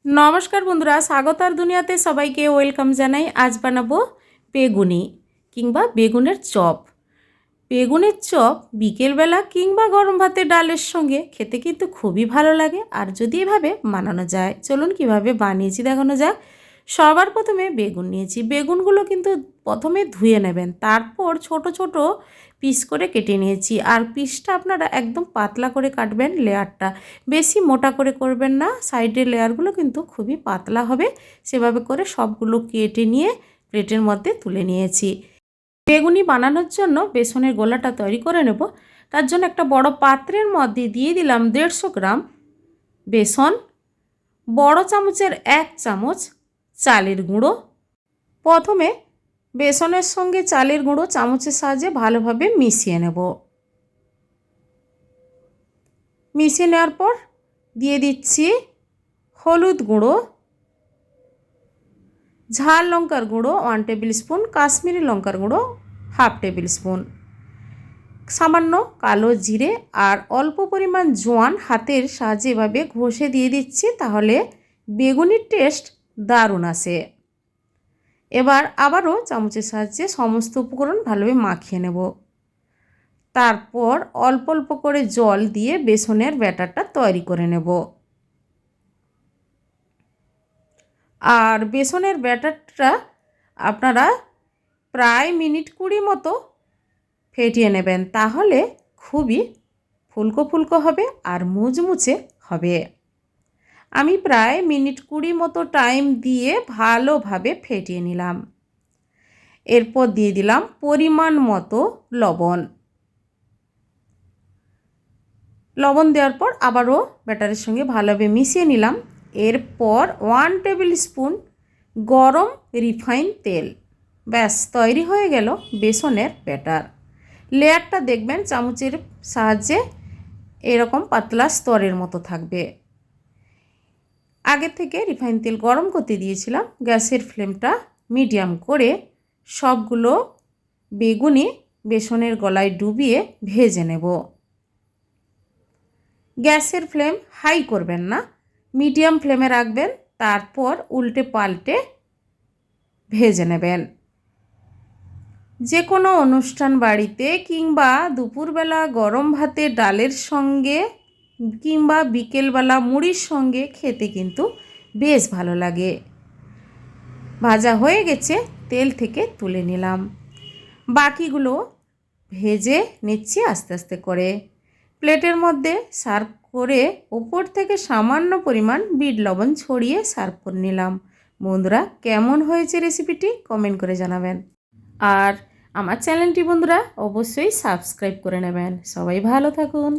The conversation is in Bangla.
নমস্কার বন্ধুরা, স্বাগতার দুনিয়াতে সবাইকে ওয়েলকাম জানাই। আজ বানাবো বেগুনি কিংবা বেগুনের চপ। বেগুনের চপ বিকেলবেলা কিংবা গরম ভাতের ডালের সঙ্গে খেতে কিন্তু খুবই ভালো লাগে। আর যদি এভাবে বানানো যায়, চলুন কিভাবে বানিয়েছি দেখানো যাক। সবার প্রথমে বেগুন নিয়েছি। বেগুনগুলো কিন্তু প্রথমে ধুয়ে নেবেন, তারপর ছোট ছোট পিস করে কেটে নিয়েছি। আর পিসটা আপনারা একদম পাতলা করে কাটবেন, লেয়ারটা বেশি মোটা করে করবেন না, সাইডের লেয়ারগুলো কিন্তু খুবই পাতলা হবে। সেভাবে করে সবগুলো কেটে নিয়ে প্লেটের মধ্যে তুলে নিয়েছি। বেগুনি বানানোর জন্য বেসনের গোলাটা তৈরি করে নেব। তার জন্য একটা বড় পাত্রের মধ্যে দিয়ে দিলাম 150 গ্রাম বেসন, বড় চামচের 1 চামচ চালের গুঁড়ো। প্রথমে বেসনের সঙ্গে চালের গুঁড়ো চামচের সাহায্যে ভালোভাবে মিশিয়ে নেব। মিশিয়ে নেওয়ার পর দিয়ে দিচ্ছি হলুদ গুঁড়ো, ঝাল লঙ্কার গুঁড়ো 1 টেবিল স্পুন, কাশ্মীরি লঙ্কার গুঁড়ো 1/2 টেবিল স্পুন, সামান্য কালো জিরে আর অল্প পরিমাণ জোয়ান হাতের সাহায্যে এভাবে ঘষে দিয়ে দিচ্ছি, তাহলে বেগুনির টেস্ট দারুণ আসে। এবার আবারও চামচের সাহায্যে সমস্ত উপকরণ ভালোভাবে মাখিয়ে নেব। তারপর অল্প অল্প করে জল দিয়ে বেসনের ব্যাটারটা তৈরি করে নেব। আর বেসনের ব্যাটারটা আপনারা প্রায় মিনিট 20 মতো ফেটিয়ে নেবেন, তাহলে খুবই ফুলকো ফুলকো হবে আর মুচমুচে হবে। আমি প্রায় মিনিট 20 মতো টাইম দিয়ে ভালোভাবে ফেটিয়ে নিলাম। এরপর দিয়ে দিলাম পরিমাণ মতো লবণ। লবণ দেওয়ার পর আবারও ব্যাটারের সঙ্গে ভালোভাবে মিশিয়ে নিলাম। এরপর 1 টেবিল স্পুন গরম রিফাইন তেল। ব্যাস তৈরি হয়ে গেল বেসনের ব্যাটার। লেয়ারটা দেখবেন চামচের সাহায্যে এরকম পাতলা স্তরের মতো থাকবে। আগে থেকে রিফাইন তেল গরম করতে দিয়েছিলাম। গ্যাসের ফ্লেমটা মিডিয়াম করে সবগুলো বেগুনি বেসনের গলায় ডুবিয়ে ভেজে নেব। গ্যাসের ফ্লেম হাই করবেন না, মিডিয়াম ফ্লেমে রাখবেন। তারপর উল্টে পাল্টে ভেজে নেবেন। যে কোনো অনুষ্ঠান বাড়িতে কিংবা দুপুরবেলা গরম ভাতে ডালের সঙ্গে কিংবা বিকেলবেলা মুড়ির সঙ্গে খেতে কিন্তু বেশ ভালো লাগে। ভাজা হয়ে গেছে, তেল থেকে তুলে নিলাম। বাকিগুলো ভেজে নিচ্ছি আস্তে আস্তে করে। প্লেটের মধ্যে সার্ভ করে ওপর থেকে সামান্য পরিমাণ বিট লবণ ছড়িয়ে সার্ভ করে নিলাম। বন্ধুরা, কেমন হয়েছে রেসিপিটি কমেন্ট করে জানাবেন। আর আমার চ্যানেলটি বন্ধুরা অবশ্যই সাবস্ক্রাইব করে নেবেন। সবাই ভালো থাকুন।